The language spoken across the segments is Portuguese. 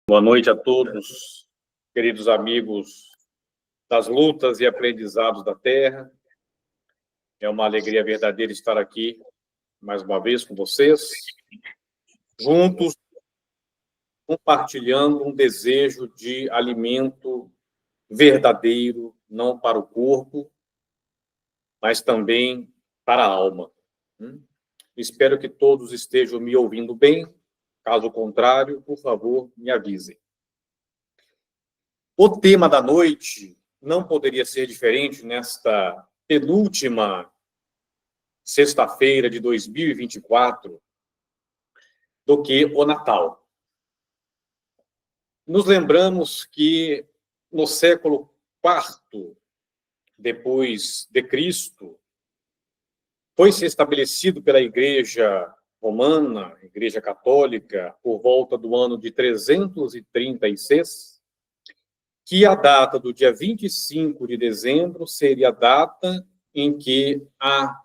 Boa noite a todos, queridos amigos das lutas e aprendizados da Terra. É uma alegria verdadeira estar aqui, mais uma vez, com vocês, juntos, compartilhando um desejo de alimento verdadeiro, não para o corpo, mas também para a alma. Espero que todos estejam me ouvindo bem. Caso contrário, por favor, me avisem. O tema da noite não poderia ser diferente nesta penúltima sexta-feira de 2024 do que o Natal. Nos lembramos que no século IV depois de Cristo foi-se estabelecido pela Igreja Romana, Igreja Católica, por volta do ano de 336, que a data do dia 25 de dezembro seria a data em que a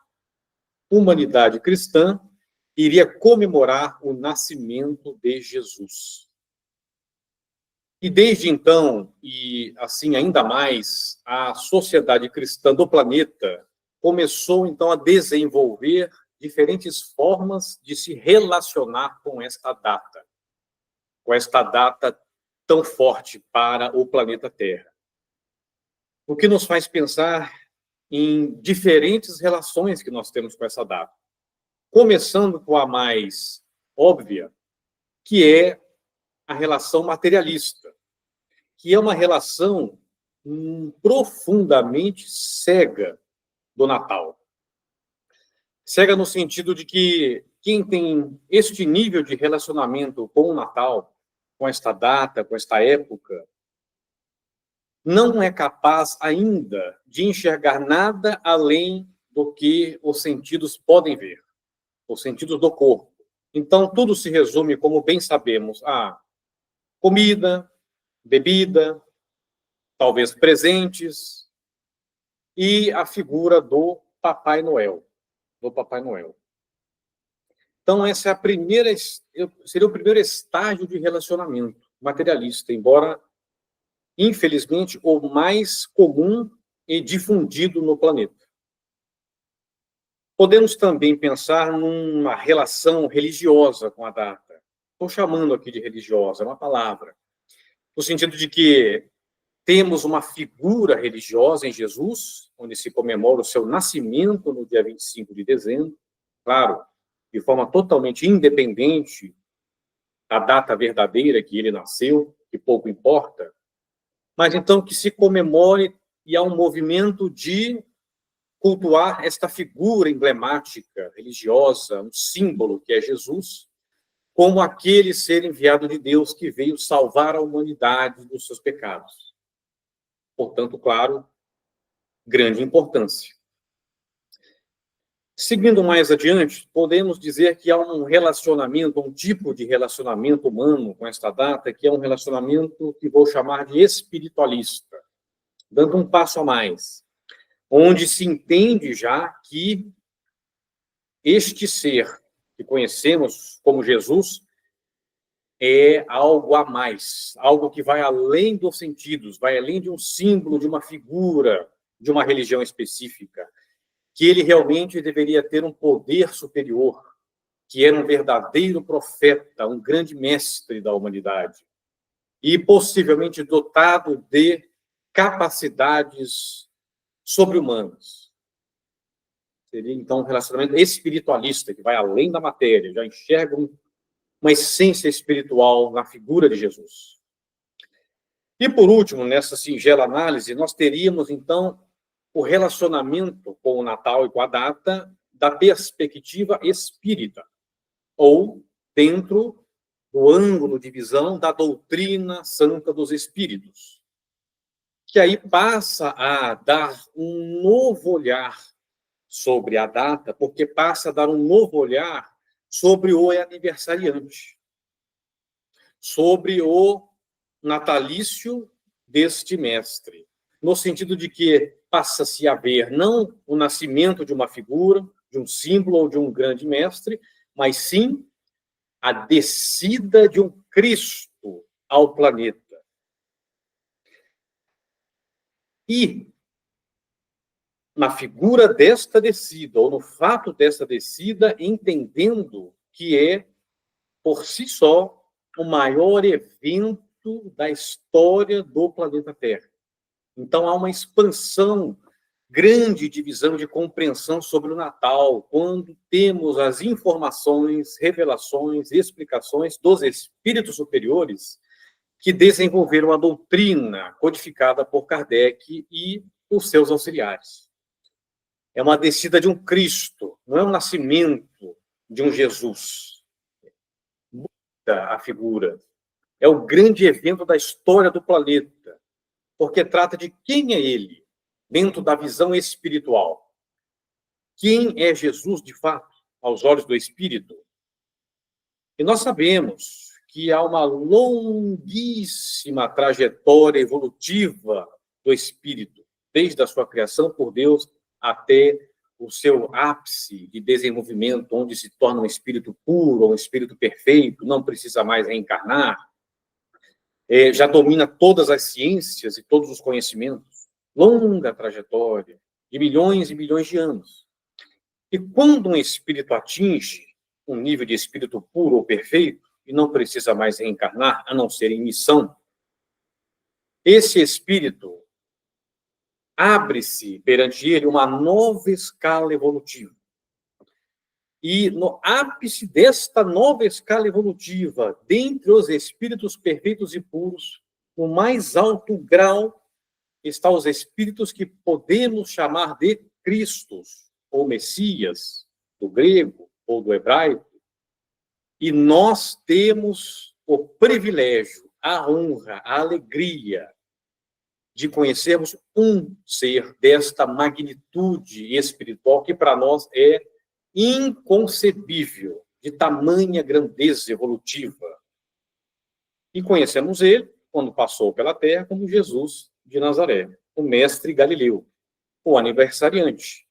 humanidade cristã iria comemorar o nascimento de Jesus. E desde então, e assim ainda mais, a sociedade cristã do planeta começou então a desenvolver diferentes formas de se relacionar com esta data tão forte para o planeta Terra. O que nos faz pensar em diferentes relações que nós temos com essa data. Começando com a mais óbvia, que é a relação materialista, que é uma relação profundamente cega do Natal. Cega no sentido de que quem tem este nível de relacionamento com o Natal, com esta data, com esta época, não é capaz ainda de enxergar nada além do que os sentidos podem ver, os sentidos do corpo. Então, tudo se resume, como bem sabemos, a comida, bebida, talvez presentes, e a figura do Papai Noel. Então, essa é seria o primeiro estágio de relacionamento materialista, embora, infelizmente, o mais comum e difundido no planeta. Podemos também pensar numa relação religiosa com a data. Estou chamando aqui de religiosa, é uma palavra, no sentido de que temos uma figura religiosa em Jesus, onde se comemora o seu nascimento no dia 25 de dezembro, claro, de forma totalmente independente da data verdadeira que ele nasceu, que pouco importa, mas então que se comemore e há um movimento de cultuar esta figura emblemática, religiosa, um símbolo que é Jesus, como aquele ser enviado de Deus que veio salvar a humanidade dos seus pecados. Portanto, claro, grande importância. Seguindo mais adiante, podemos dizer que há um relacionamento, um tipo de relacionamento humano com esta data, que é um relacionamento que vou chamar de espiritualista, dando um passo a mais, onde se entende já que este ser que conhecemos como Jesus é algo a mais, algo que vai além dos sentidos, vai além de um símbolo, de uma figura, de uma religião específica, que ele realmente deveria ter um poder superior, que era um verdadeiro profeta, um grande mestre da humanidade, e possivelmente dotado de capacidades sobre-humanas. Seria, então, um relacionamento espiritualista, que vai além da matéria, já enxerga uma essência espiritual na figura de Jesus. E, por último, nessa singela análise, nós teríamos, então, o relacionamento com o Natal e com a data da perspectiva espírita, ou dentro do ângulo de visão da doutrina santa dos espíritos, que aí passa a dar um novo olhar sobre a data, porque passa a dar um novo olhar sobre o aniversariante, sobre o natalício deste mestre, no sentido de que passa-se a ver não o nascimento de uma figura, de um símbolo ou de um grande mestre, mas sim a descida de um Cristo ao planeta. E, na figura desta descida, ou no fato desta descida, entendendo que é, por si só, o maior evento da história do planeta Terra. Então, há uma expansão grande de visão, de compreensão sobre o Natal, quando temos as informações, revelações, explicações dos espíritos superiores que desenvolveram a doutrina codificada por Kardec e os seus auxiliares. É uma descida de um Cristo, não é um nascimento de um Jesus. Muda a figura. É o grande evento da história do planeta, porque trata de quem é ele, dentro da visão espiritual. Quem é Jesus, de fato, aos olhos do Espírito? E nós sabemos que há uma longuíssima trajetória evolutiva do Espírito, desde a sua criação por Deus até o seu ápice de desenvolvimento, onde se torna um espírito puro, um espírito perfeito, não precisa mais reencarnar, já domina todas as ciências e todos os conhecimentos. Longa trajetória, de milhões e milhões de anos. E quando um espírito atinge um nível de espírito puro ou perfeito, e não precisa mais reencarnar, a não ser em missão, esse espírito abre-se perante ele uma nova escala evolutiva. E no ápice desta nova escala evolutiva, dentre os espíritos perfeitos e puros, no mais alto grau, estão os espíritos que podemos chamar de Cristos, ou Messias, do grego ou do hebraico. E nós temos o privilégio, a honra, a alegria de conhecermos um ser desta magnitude espiritual que para nós é inconcebível, de tamanha grandeza evolutiva. E conhecemos ele, quando passou pela Terra, como Jesus de Nazaré, o mestre Galileu, o aniversariante,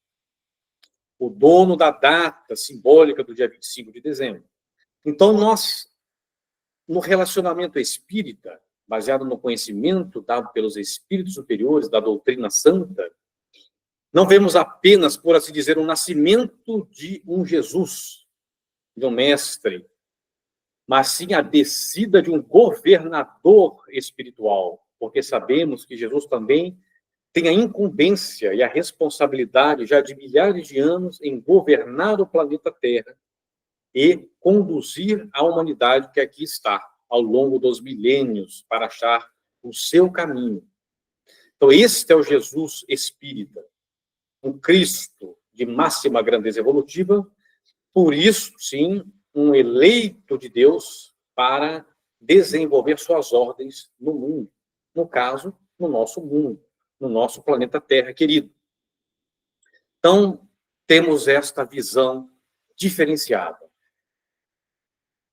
o dono da data simbólica do dia 25 de dezembro. Então, nós, no relacionamento espírita, baseado no conhecimento dado pelos espíritos superiores da doutrina santa, não vemos apenas, por assim dizer, o nascimento de um Jesus, de um mestre, mas sim a descida de um governador espiritual, porque sabemos que Jesus também tem a incumbência e a responsabilidade, já de milhares de anos, em governar o planeta Terra e conduzir a humanidade que aqui está, ao longo dos milênios, para achar o seu caminho. Então, este é o Jesus espírita, um Cristo de máxima grandeza evolutiva, por isso, sim, um eleito de Deus para desenvolver suas ordens no mundo, no caso, no nosso mundo, no nosso planeta Terra querido. Então, temos esta visão diferenciada.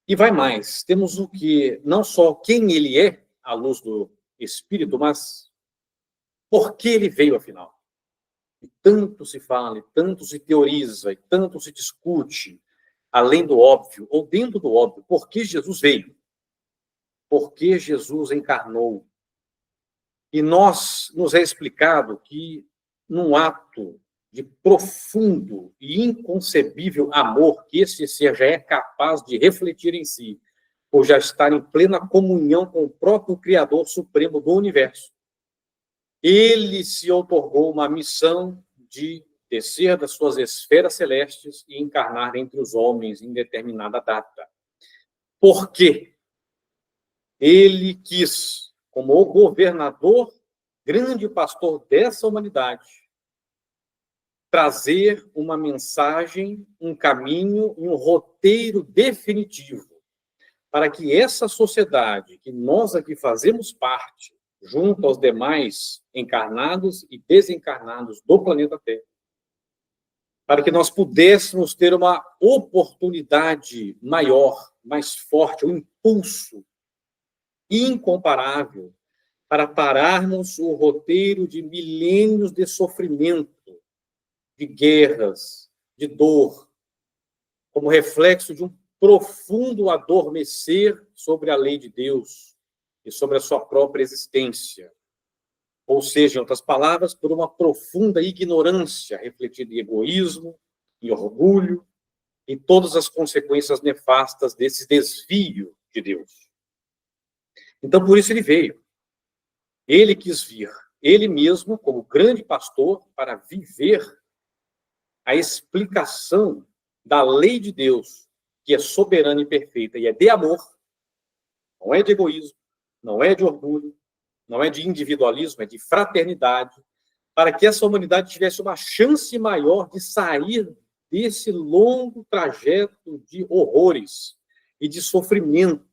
E vai mais, temos o que, não só quem ele é, à luz do Espírito, mas por que ele veio, afinal. E tanto se fala, e tanto se teoriza, e tanto se discute, além do óbvio, ou dentro do óbvio, por que Jesus veio? Por que Jesus encarnou? E nos é explicado que, num ato de profundo e inconcebível amor que esse ser já é capaz de refletir em si, por já estar em plena comunhão com o próprio Criador Supremo do Universo, ele se outorgou uma missão de descer das suas esferas celestes e encarnar entre os homens em determinada data. Por quê? Ele quis, como o governador, grande pastor dessa humanidade, trazer uma mensagem, um caminho, um roteiro definitivo para que essa sociedade, que nós aqui fazemos parte, junto aos demais encarnados e desencarnados do planeta Terra, para que nós pudéssemos ter uma oportunidade maior, mais forte, um impulso incomparável para pararmos o roteiro de milênios de sofrimento, de guerras, de dor, como reflexo de um profundo adormecer sobre a lei de Deus, e sobre a sua própria existência. Ou seja, em outras palavras, por uma profunda ignorância refletida em egoísmo, em orgulho e todas as consequências nefastas desse desvio de Deus. Então, por isso ele veio. Ele quis vir, ele mesmo, como grande pastor, para viver a explicação da lei de Deus, que é soberana e perfeita, e é de amor, não é de egoísmo, não é de orgulho, não é de individualismo, é de fraternidade, para que essa humanidade tivesse uma chance maior de sair desse longo trajeto de horrores e de sofrimento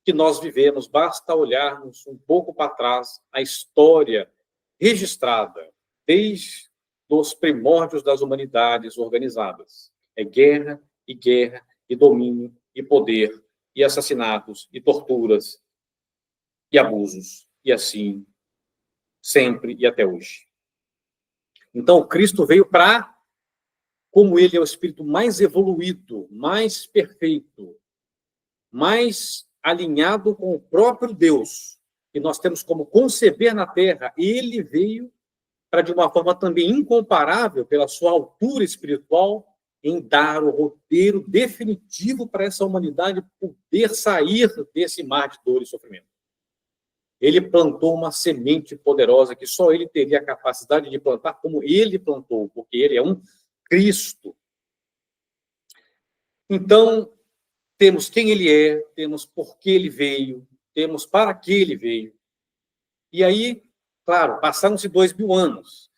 que nós vivemos. Basta olharmos um pouco para trás a história registrada desde os primórdios das humanidades organizadas. É guerra, e domínio, e poder, e assassinatos, e torturas, e abusos, e assim, sempre e até hoje. Então, Cristo veio para, como ele é o espírito mais evoluído, mais perfeito, mais alinhado com o próprio Deus, que nós temos como conceber na Terra, ele veio para, de uma forma também incomparável, pela sua altura espiritual, em dar o roteiro definitivo para essa humanidade poder sair desse mar de dor e sofrimento. Ele plantou uma semente poderosa que só ele teria a capacidade de plantar como ele plantou, porque ele é um Cristo. Então, temos quem ele é, temos por que ele veio, temos para que ele veio. E aí, claro, passaram-se 2000 anos.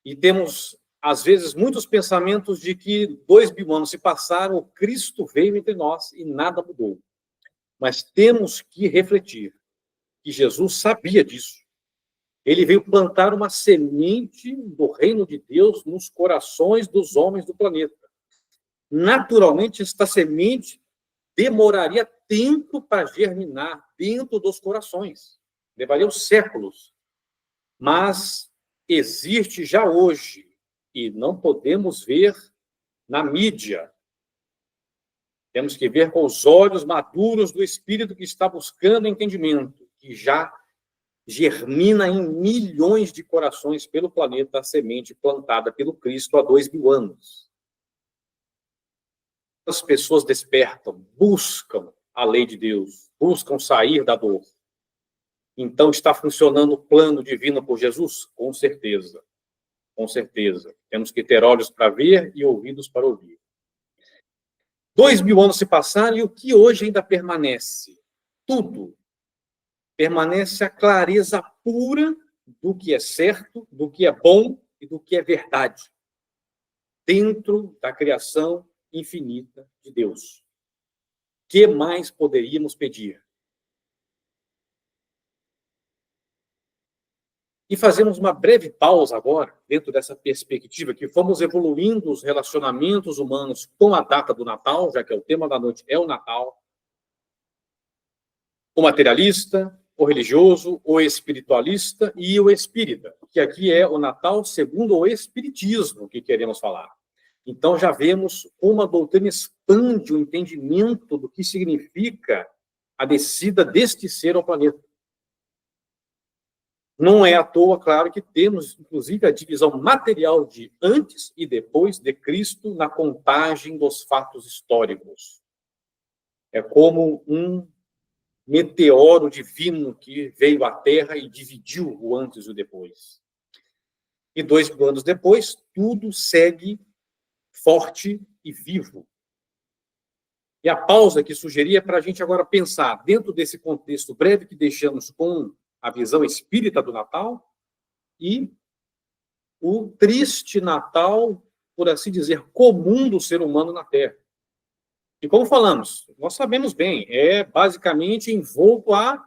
E temos, às vezes, muitos pensamentos de que 2000 anos se passaram, o Cristo veio entre nós e nada mudou. Mas temos que refletir que Jesus sabia disso. Ele veio plantar uma semente do reino de Deus nos corações dos homens do planeta. Naturalmente, esta semente demoraria tempo para germinar dentro dos corações. Levaria séculos. Mas existe já hoje, e não podemos ver na mídia. Temos que ver com os olhos maduros do espírito que está buscando entendimento, que já germina em milhões de corações pelo planeta a semente plantada pelo Cristo há 2000 anos. As pessoas despertam, buscam a lei de Deus, buscam sair da dor. Então, está funcionando o plano divino por Jesus? Com certeza. Com certeza. Temos que ter olhos para ver e ouvidos para ouvir. 2000 anos se passaram e o que hoje ainda permanece? Tudo. Permanece a clareza pura do que é certo, do que é bom e do que é verdade. Dentro da criação infinita de Deus. O que mais poderíamos pedir? E fazemos uma breve pausa agora, dentro dessa perspectiva, que fomos evoluindo os relacionamentos humanos com a data do Natal, já que é o tema da noite, é o Natal. O materialista, o religioso, o espiritualista e o espírita, que aqui é o Natal segundo o espiritismo que queremos falar. Então já vemos como a doutrina expande o entendimento do que significa a descida deste ser ao planeta. Não é à toa, claro, que temos, inclusive, a divisão material de antes e depois de Cristo na contagem dos fatos históricos. É como um meteoro divino que veio à Terra e dividiu o antes e o depois. E 2000 anos depois, tudo segue forte e vivo. E a pausa que sugeri é para a gente agora pensar, dentro desse contexto breve que deixamos com a visão espírita do Natal e o triste Natal, por assim dizer, comum do ser humano na Terra. E como falamos, nós sabemos bem, é basicamente envolto a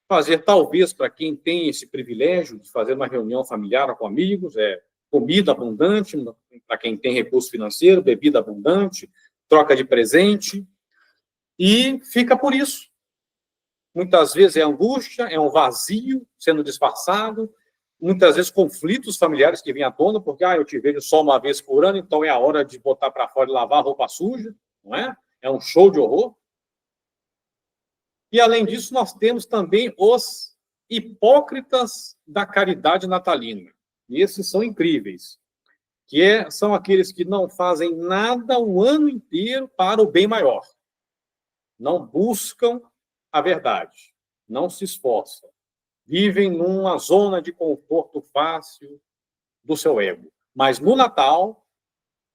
fazer, talvez, para quem tem esse privilégio de fazer uma reunião familiar com amigos, comida abundante, para quem tem recurso financeiro, bebida abundante, troca de presente, e fica por isso. Muitas vezes é angústia, é um vazio sendo disfarçado, muitas vezes conflitos familiares que vêm à tona, porque eu te vejo só uma vez por ano, então é a hora de botar para fora e lavar a roupa suja, não é? É um show de horror. E, além disso, nós temos também os hipócritas da caridade natalina. E esses são incríveis, são aqueles que não fazem nada o ano inteiro para o bem maior. Não buscam a verdade, não se esforçam. Vivem numa zona de conforto fácil do seu ego. Mas no Natal,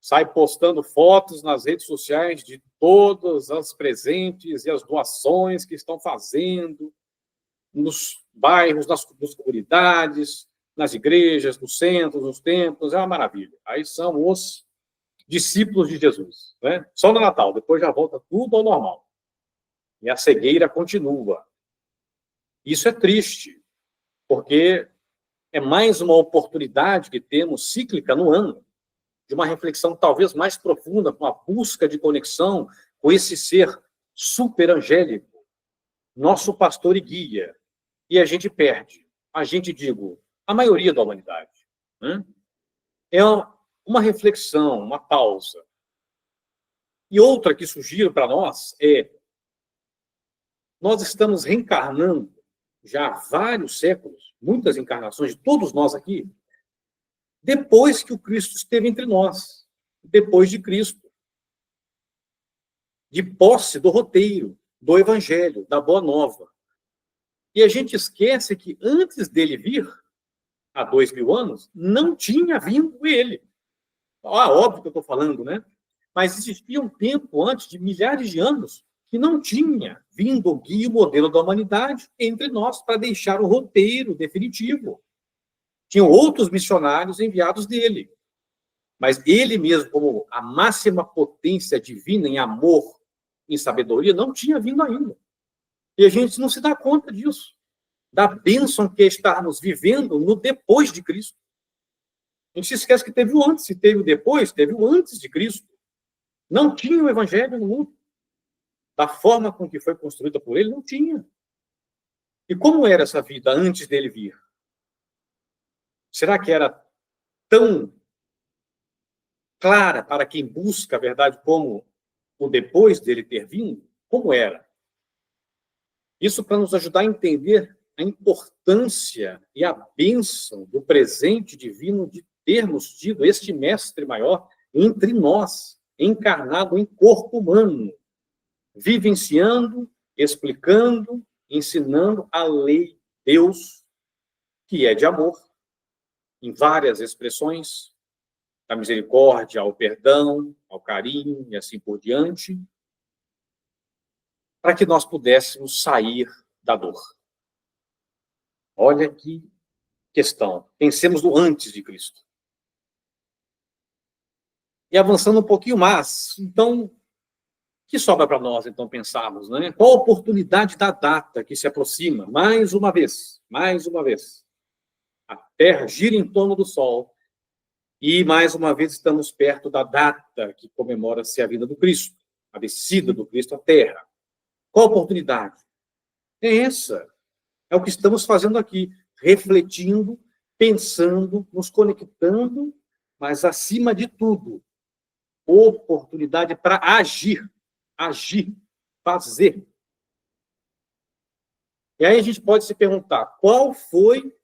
sai postando fotos nas redes sociais de todos os presentes e as doações que estão fazendo nos bairros, nas comunidades, nas igrejas, nos centros, nos templos. É uma maravilha. Aí são os discípulos de Jesus, né? Só no Natal, depois já volta tudo ao normal. E a cegueira continua. Isso é triste, porque é mais uma oportunidade que temos cíclica no ano, de uma reflexão talvez mais profunda, com a busca de conexão com esse ser super-angélico, nosso pastor e guia. E a gente perde. A gente, digo, a maioria da humanidade. Né? É uma reflexão, uma pausa. E outra que sugiro para nós nós estamos reencarnando já há vários séculos, muitas encarnações de todos nós aqui, depois que o Cristo esteve entre nós, depois de Cristo, de posse do roteiro, do Evangelho, da Boa Nova. E a gente esquece que antes dele vir, há 2000 anos, não tinha vindo ele. Óbvio que eu estou falando, né? Mas existia um tempo antes, de milhares de anos, que não tinha vindo o guia e o modelo da humanidade entre nós para deixar o roteiro definitivo. Tinham outros missionários enviados dele. Mas ele mesmo, como a máxima potência divina em amor, em sabedoria, não tinha vindo ainda. E a gente não se dá conta disso, da bênção que é estarmos vivendo no depois de Cristo. A gente se esquece que teve o antes, se teve o depois, teve o antes de Cristo. Não tinha o Evangelho no mundo. Da forma com que foi construída por ele, não tinha. E como era essa vida antes dele vir? Será que era tão clara para quem busca a verdade como o depois dele ter vindo? Como era? Isso para nos ajudar a entender a importância e a bênção do presente divino de termos tido este mestre maior entre nós, encarnado em corpo humano, vivenciando, explicando, ensinando a lei Deus, que é de amor, em várias expressões, da misericórdia ao perdão, ao carinho e assim por diante, para que nós pudéssemos sair da dor. Olha que questão. Pensemos no antes de Cristo. E avançando um pouquinho mais, então, o que sobra para nós, então, pensarmos, né? Qual a oportunidade da data que se aproxima? Mais uma vez. A Terra gira em torno do Sol e, mais uma vez, estamos perto da data que comemora-se a vinda do Cristo, a descida do Cristo à Terra. Qual a oportunidade? É essa. É o que estamos fazendo aqui, refletindo, pensando, nos conectando, mas, acima de tudo, oportunidade para agir, fazer. E aí a gente pode se perguntar, qual foi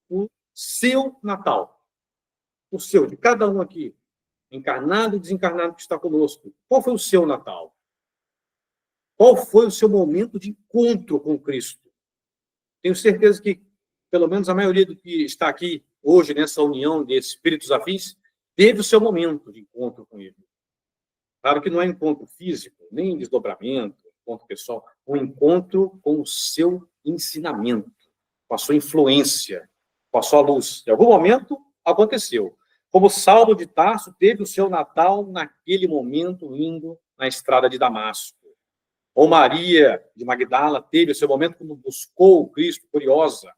o seu Natal? O seu, de cada um aqui, encarnado e desencarnado que está conosco. Qual foi o seu Natal? Qual foi o seu momento de encontro com Cristo? Tenho certeza que, pelo menos a maioria do que está aqui hoje, nessa união de espíritos afins, teve o seu momento de encontro com ele. Claro que não é encontro físico, nem desdobramento, encontro pessoal, um encontro com o seu ensinamento, com a sua influência, com a sua luz. Em algum momento aconteceu. Como Saulo de Tarso teve o seu Natal naquele momento indo na estrada de Damasco. Ou Maria de Magdala teve o seu momento quando buscou o Cristo, curiosa,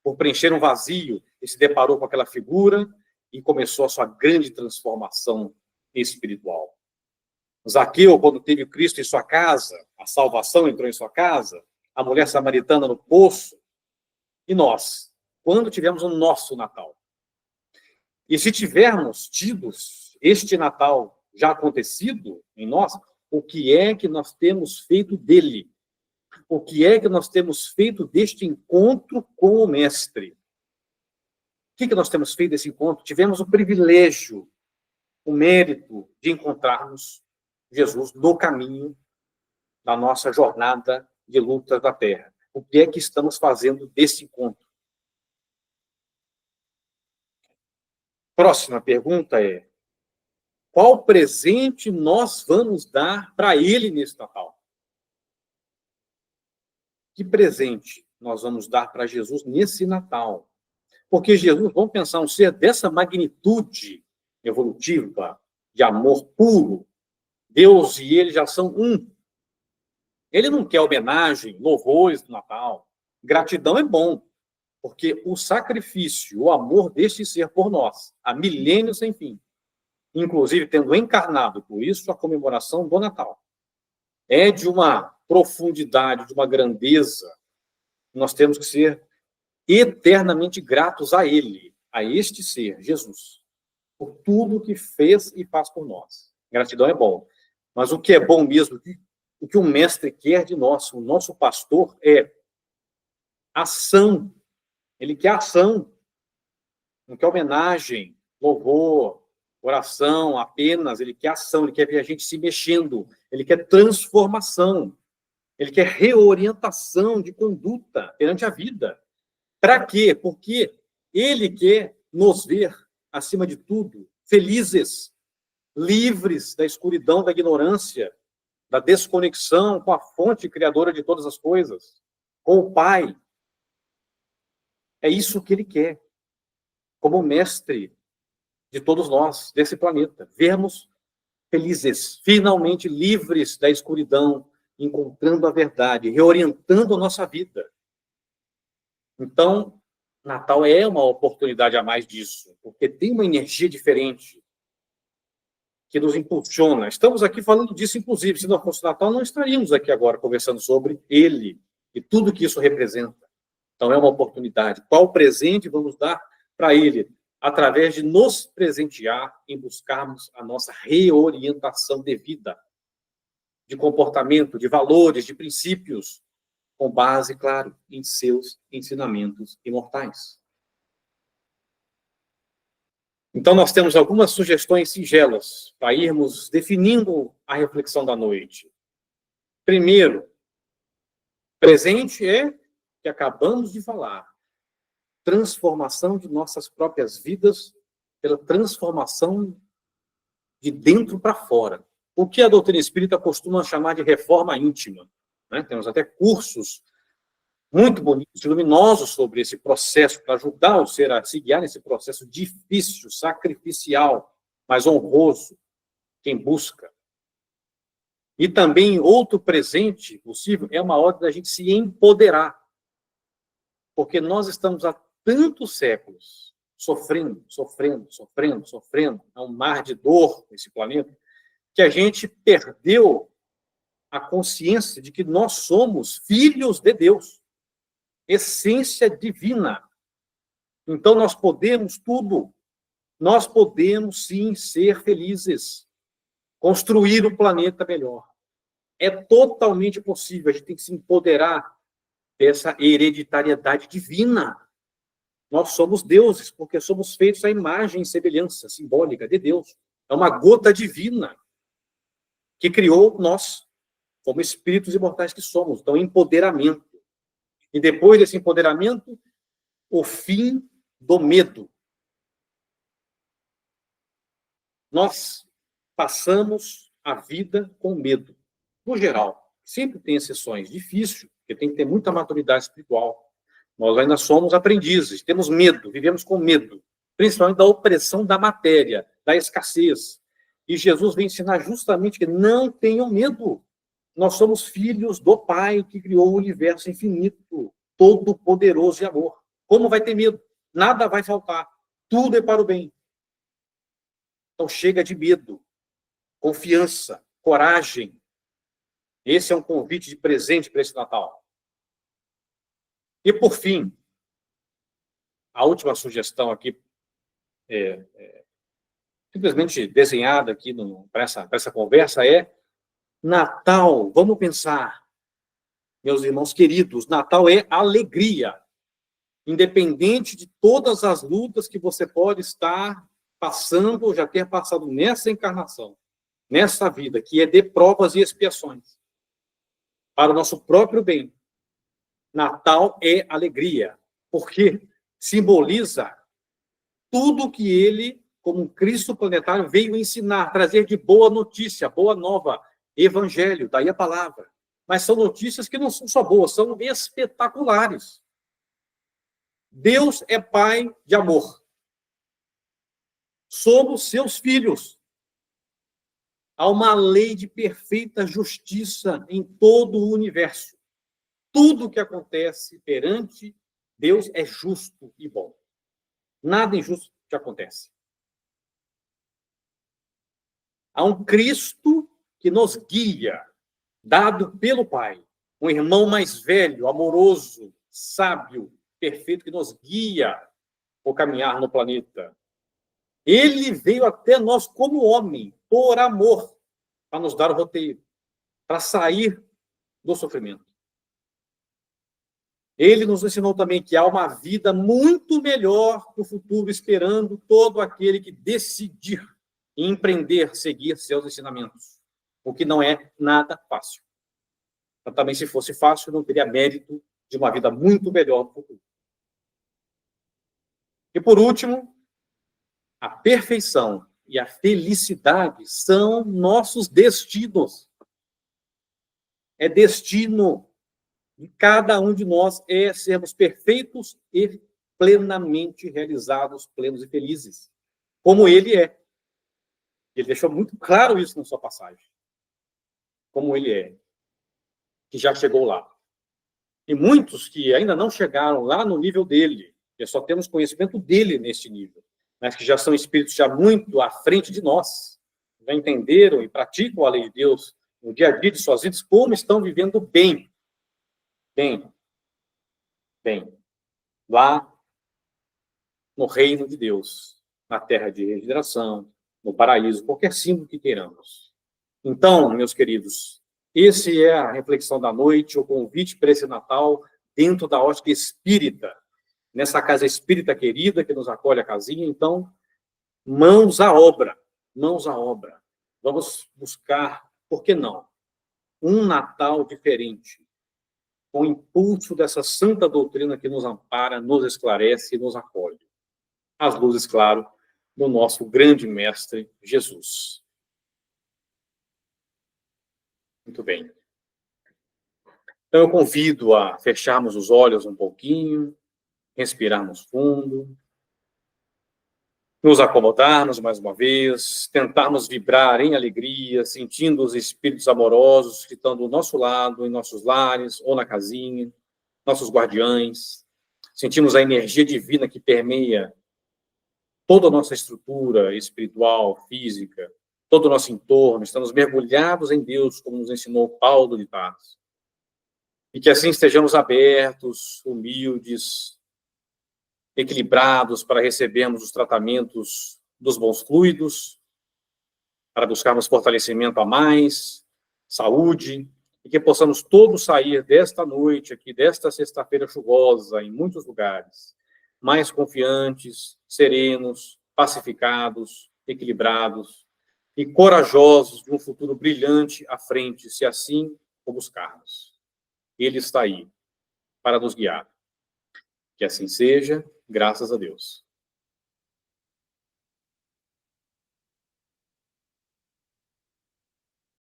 por preencher um vazio, e se deparou com aquela figura e começou a sua grande transformação espiritual. Zaqueu, quando teve Cristo em sua casa, a salvação entrou em sua casa, a mulher samaritana no poço, e nós, quando tivemos o nosso Natal? E se tivermos tido este Natal já acontecido em nós, o que é que nós temos feito dele? o que é que nós temos feito deste encontro com o Mestre. O que nós temos feito desse encontro? Tivemos o privilégio, o mérito de encontrarmos Jesus no caminho da nossa jornada de lutas da Terra. O que é que estamos fazendo desse encontro? Próxima pergunta é: qual presente nós vamos dar para ele nesse Natal? Que presente nós vamos dar para Jesus nesse Natal? Porque Jesus, vamos pensar, um ser dessa magnitude evolutiva, de amor puro, Deus e ele já são um. Ele não quer homenagem, louvores do Natal. Gratidão é bom, porque o sacrifício, o amor deste ser por nós, há milênios sem fim, inclusive tendo encarnado, por isso a comemoração do Natal, é de uma profundidade, de uma grandeza. Nós temos que ser eternamente gratos a ele, a este ser, Jesus, por tudo que fez e faz por nós. Gratidão é bom, mas o que é bom mesmo, o que o Mestre quer de nós, o nosso pastor, é ação. Ele quer ação, não quer homenagem, louvor, oração apenas. Ele quer ação, ele quer ver a gente se mexendo, ele quer transformação, ele quer reorientação de conduta perante a vida. Para quê? Porque ele quer nos ver, acima de tudo, felizes, livres da escuridão, da ignorância, da desconexão com a fonte criadora de todas as coisas, com o Pai. É isso que ele quer, como mestre de todos nós, desse planeta. Vermos felizes, finalmente livres da escuridão, encontrando a verdade, reorientando a nossa vida. Então, Natal é uma oportunidade a mais disso, porque tem uma energia diferente que nos impulsiona. Estamos aqui falando disso, inclusive. Se não fosse Natal, não estaríamos aqui agora conversando sobre ele e tudo que isso representa. Então, é uma oportunidade. Qual presente vamos dar para ele? Através de nos presentear em buscarmos a nossa reorientação de vida, de comportamento, de valores, de princípios, com base, claro, em seus ensinamentos imortais. Então, nós temos algumas sugestões singelas para irmos definindo a reflexão da noite. Primeiro, presente é que acabamos de falar. Transformação de nossas próprias vidas pela transformação de dentro para fora. O que a doutrina espírita costuma chamar de reforma íntima. Né? Temos até cursos muito bonitos, luminosos sobre esse processo, para ajudar o ser a se guiar nesse processo difícil, sacrificial, mas honroso, quem busca. E também outro presente possível é uma hora da gente se empoderar. Porque nós estamos há tantos séculos sofrendo, é um mar de dor nesse planeta, que a gente perdeu a consciência de que nós somos filhos de Deus. Essência divina. Então, nós podemos tudo. Nós podemos, sim, ser felizes. Construir um planeta melhor. É totalmente possível. A gente tem que se empoderar dessa hereditariedade divina. Nós somos deuses, porque somos feitos à imagem e semelhança simbólica de Deus. É uma gota divina que criou nós, como espíritos imortais que somos. Então, empoderamento. E depois desse empoderamento, o fim do medo. Nós passamos a vida com medo. No geral, sempre tem exceções. Difícil, porque tem que ter muita maturidade espiritual. Nós ainda somos aprendizes, temos medo, vivemos com medo. Principalmente da opressão da matéria, da escassez. E Jesus vem ensinar justamente que não tenham medo. Nós somos filhos do Pai que criou o universo infinito, todo-poderoso e amor. Como vai ter medo? Nada vai faltar. Tudo é para o bem. Então chega de medo. Confiança, coragem. Esse é um convite de presente para esse Natal. E, por fim, a última sugestão aqui, simplesmente desenhada aqui para essa conversa, é Natal, vamos pensar, Meus irmãos queridos, Natal é alegria. Independente de todas as lutas que você pode estar passando ou já ter passado nessa encarnação, nessa vida, que é de provas e expiações, para o nosso próprio bem. Natal é alegria, porque simboliza tudo que ele, como um Cristo planetário, veio ensinar, trazer de boa notícia, boa nova, evangelho, daí a palavra. Mas são notícias que não são só boas, são espetaculares. Deus é Pai de amor. Somos seus filhos. Há uma lei de perfeita justiça em todo o universo. Tudo que acontece perante Deus é justo e bom. Nada injusto que acontece. Há um Cristo que nos guia, dado pelo Pai. Um irmão mais velho, amoroso, sábio, perfeito, que nos guia por caminhar no planeta. Ele veio até nós como homem, por amor, para nos dar o roteiro, para sair do sofrimento. Ele nos ensinou também que há uma vida muito melhor no futuro, esperando todo aquele que decidir empreender, seguir seus ensinamentos, o que não é nada fácil. Mas também, se fosse fácil, não teria mérito de uma vida muito melhor no futuro. E, por último, a perfeição e a felicidade são nossos destinos. É destino de cada um de nós é sermos perfeitos e plenamente realizados, plenos e felizes, como ele é. Ele deixou muito claro isso na sua passagem. Como ele é, que já chegou lá. E muitos que ainda não chegaram lá no nível dele, que só temos conhecimento dele neste nível, mas que já são espíritos já muito à frente de nós, já entenderam e praticam a lei de Deus no dia a dia de suas vidas, como estão vivendo bem. Bem. Lá no reino de Deus, na terra de regeneração, no paraíso, qualquer símbolo que queiramos. Então, meus queridos, esse é a reflexão da noite, o convite para esse Natal dentro da ótica espírita, nessa casa espírita querida que nos acolhe a casinha. Então, mãos à obra, mãos à obra. Vamos buscar, por que não, um Natal diferente, com o impulso dessa santa doutrina que nos ampara, nos esclarece e nos acolhe. As luzes, claro, do nosso grande mestre Jesus. Muito bem. Então, eu convido a fecharmos os olhos um pouquinho, respirarmos fundo, nos acomodarmos mais uma vez, tentarmos vibrar em alegria, sentindo os espíritos amorosos que estão do nosso lado, em nossos lares ou na casinha, nossos guardiães. Sentimos a energia divina que permeia toda a nossa estrutura espiritual, física, todo o nosso entorno. Estamos mergulhados em Deus, como nos ensinou Paulo de Tarso. E que assim estejamos abertos, humildes, equilibrados para recebermos os tratamentos dos bons fluidos, para buscarmos fortalecimento a mais, saúde, e que possamos todos sair desta noite aqui, desta sexta-feira chuvosa, em muitos lugares, mais confiantes, serenos, pacificados, equilibrados e corajosos de um futuro brilhante à frente, se assim o buscarmos. Ele está aí para nos guiar. Que assim seja, graças a Deus.